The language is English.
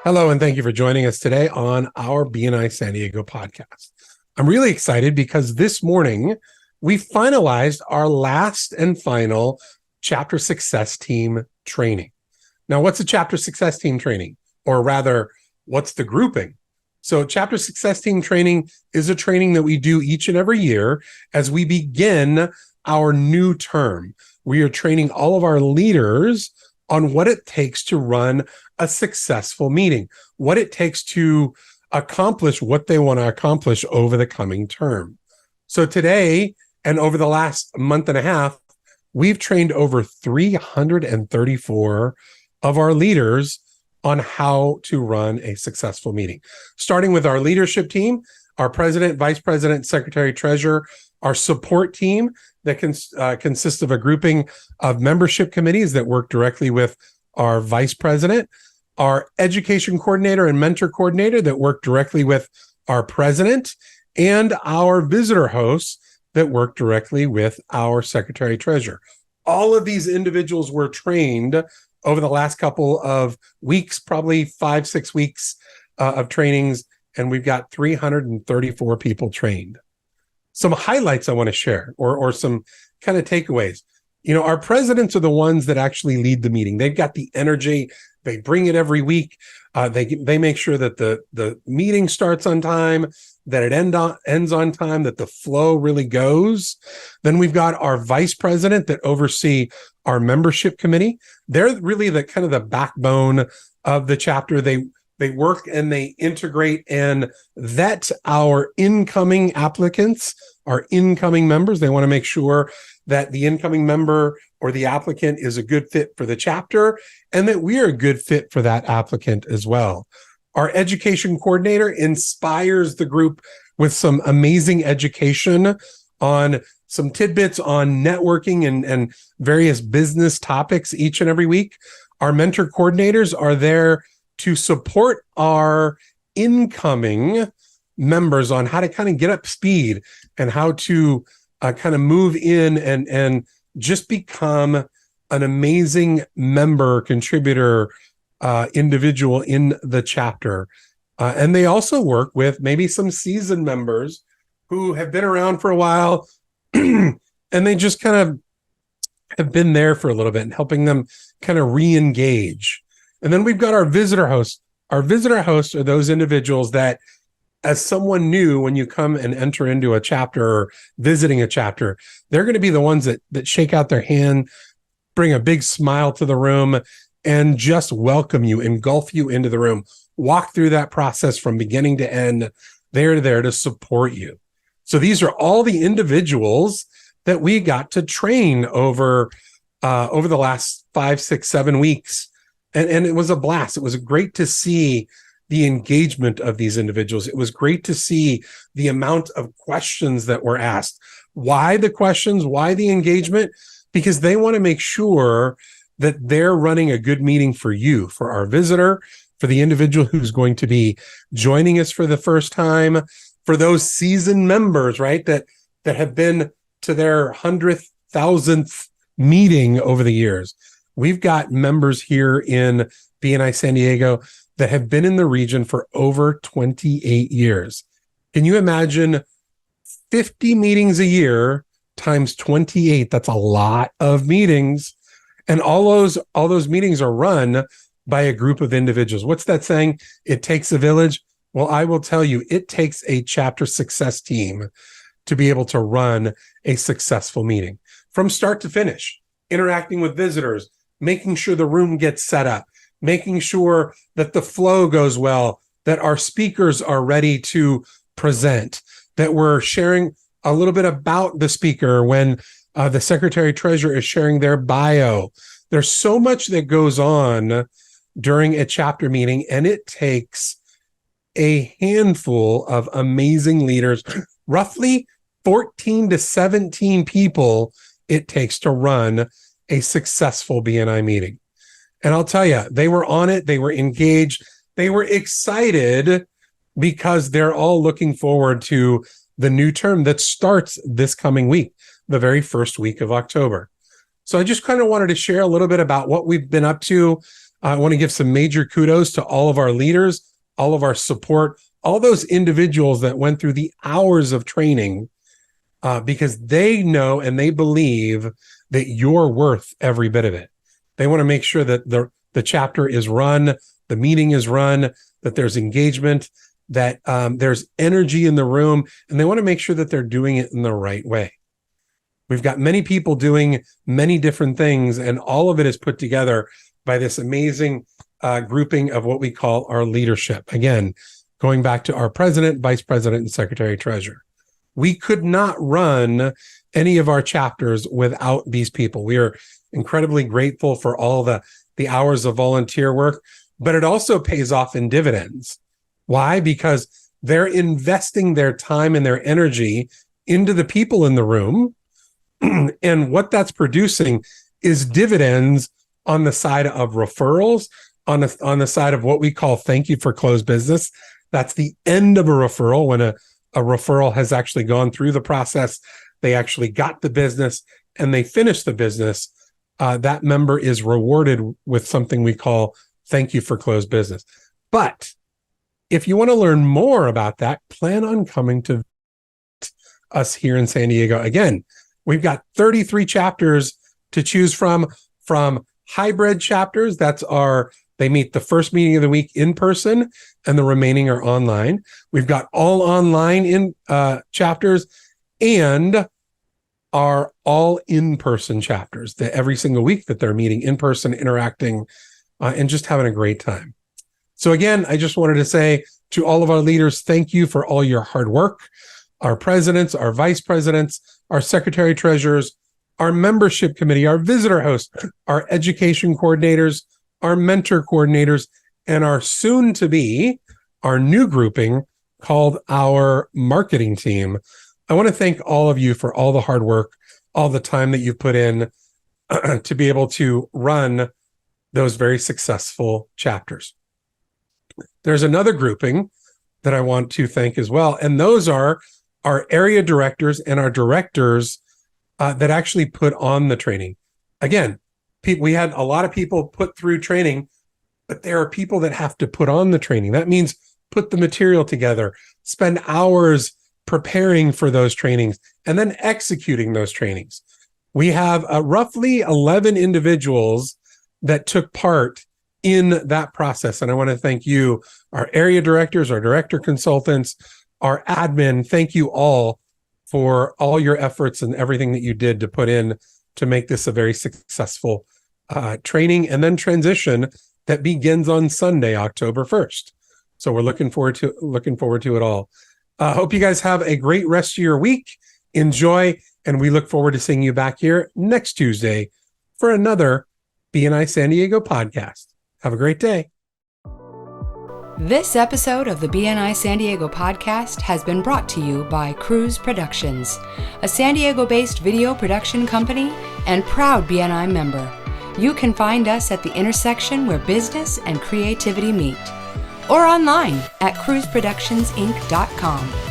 Hello, and thank you for joining us today on our BNI San Diego podcast. I'm really excited because this morning we finalized our last and final chapter success team training. Now, what's a chapter success team training? Or rather, what's the grouping? So chapter success team training is a training that we do each and every year as we begin our new term. We are training all of our leaders on what it takes to run a successful meeting, what it takes to accomplish what they want to accomplish over the coming term. So today, and over the last month and a half, we've trained over 334 of our leaders on how to run a successful meeting, starting with our leadership team, our president, vice president, secretary, treasurer, our support team that consists of a grouping of membership committees that work directly with our vice president, our education coordinator and mentor coordinator that work directly with our president, and our visitor hosts that work directly with our secretary treasurer. All of these individuals were trained over the last couple of weeks, probably 5-6 weeks of trainings, and we've got 334 people trained. Some highlights I want to share, or some kind of takeaways. You know, our presidents are the ones that actually lead the meeting. They've got the energy. They bring it every week. They make sure that the meeting starts on time, that it ends on time, that the flow really goes. Then we've got our vice president that oversee our membership committee. They're really the kind of the backbone of the chapter. They work and they integrate and vet our incoming applicants, our incoming members. They want to make sure that the incoming member or the applicant is a good fit for the chapter and that we are a good fit for that applicant as well. Our education coordinator inspires the group with some amazing education on some tidbits on networking and various business topics each and every week. Our mentor coordinators are there to support our incoming members on how to kind of get up speed and how to kind of move in and just become an amazing member, contributor, individual in the chapter. And they also work with maybe some seasoned members who have been around for a while and they just kind of have been there for a little bit and helping them kind of re-engage. And then we've got our visitor hosts. Our visitor hosts are those individuals that, as someone new, when you come and enter into a chapter or visiting a chapter, they're going to be the ones that shake out their hand, bring a big smile to the room, and just welcome you, engulf you into the room, walk through that process from beginning to end. They're there to support you. So these are all the individuals that we got to train over the last 5, 6, 7 weeks. And it was a blast. It was great to see the engagement of these individuals. It was great to see the amount of questions that were asked. Why the questions? Why the engagement? Because they want to make sure that they're running a good meeting for you, for our visitor, for the individual who's going to be joining us for the first time, for those seasoned members, right, that have been to their 100th, 1000th meeting over the years. We've got members here in BNI San Diego that have been in the region for over 28 years. Can you imagine 50 meetings a year times 28? That's a lot of meetings. And all those meetings are run by a group of individuals. What's that saying? It takes a village. Well, I will tell you, it takes a chapter success team to be able to run a successful meeting from start to finish, interacting with visitors, making sure the room gets set up, making sure that the flow goes well, that our speakers are ready to present, that we're sharing a little bit about the speaker when the secretary treasurer is sharing their bio. There's so much that goes on during a chapter meeting, and it takes a handful of amazing leaders, roughly 14 to 17 people it takes to run a successful BNI meeting. And I'll tell you, they were on it. They were engaged. They were excited because they're all looking forward to the new term that starts this coming week, the very first week of October. So I just kind of wanted to share a little bit about what we've been up to. I want to give some major kudos to all of our leaders, all of our support, all those individuals that went through the hours of training, because they know and they believe that you're worth every bit of it. They want to make sure that the chapter is run, the meeting is run, that there's engagement, that there's energy in the room, and they want to make sure that they're doing it in the right way. We've got many people doing many different things, and all of it is put together by this amazing grouping of what we call our leadership. Again, going back to our president, vice president, and secretary treasurer. We could not run any of our chapters without these people. We are incredibly grateful for all the hours of volunteer work, but it also pays off in dividends. Why? Because they're investing their time and their energy into the people in the room. And what that's producing is dividends on the side of referrals, on the side of what we call thank you for closed business. That's the end of a referral. When a referral has actually gone through the process, they actually got the business and they finished the business. That member is rewarded with something we call thank you for closed business. But if you want to learn more about that, plan on coming to us here in San Diego. Again, we've got 33 chapters to choose from hybrid chapters. They meet the first meeting of the week in person and the remaining are online. We've got all online chapters and our all in-person chapters that every single week that they're meeting in person, interacting, and just having a great time. So again, I just wanted to say to all of our leaders, thank you for all your hard work. Our presidents, our vice presidents, our secretary treasurers, our membership committee, our visitor hosts, our education coordinators, our mentor coordinators, and our soon-to-be, our new grouping called our marketing team. I want to thank all of you for all the hard work, all the time that you've put in to be able to run those very successful chapters. There's another grouping that I want to thank as well, and those are our area directors and our directors that actually put on the training. Again, we had a lot of people put through training, but there are people that have to put on the training. That means put the material together, spend hours preparing for those trainings, and then executing those trainings. We have roughly 11 individuals that took part in that process. And I want to thank you, our area directors, our director consultants, our admin. Thank you all for all your efforts and everything that you did to put in to make this a very successful training and then transition that begins on Sunday, October 1st. So we're looking forward to it all. Hope you guys have a great rest of your week. Enjoy, and we look forward to seeing you back here next Tuesday for another BNI San Diego podcast. Have a great day. This episode of the BNI San Diego podcast has been brought to you by Cruise Productions, a San Diego-based video production company and proud BNI member. You can find us at the intersection where business and creativity meet, or online at cruiseproductionsinc.com.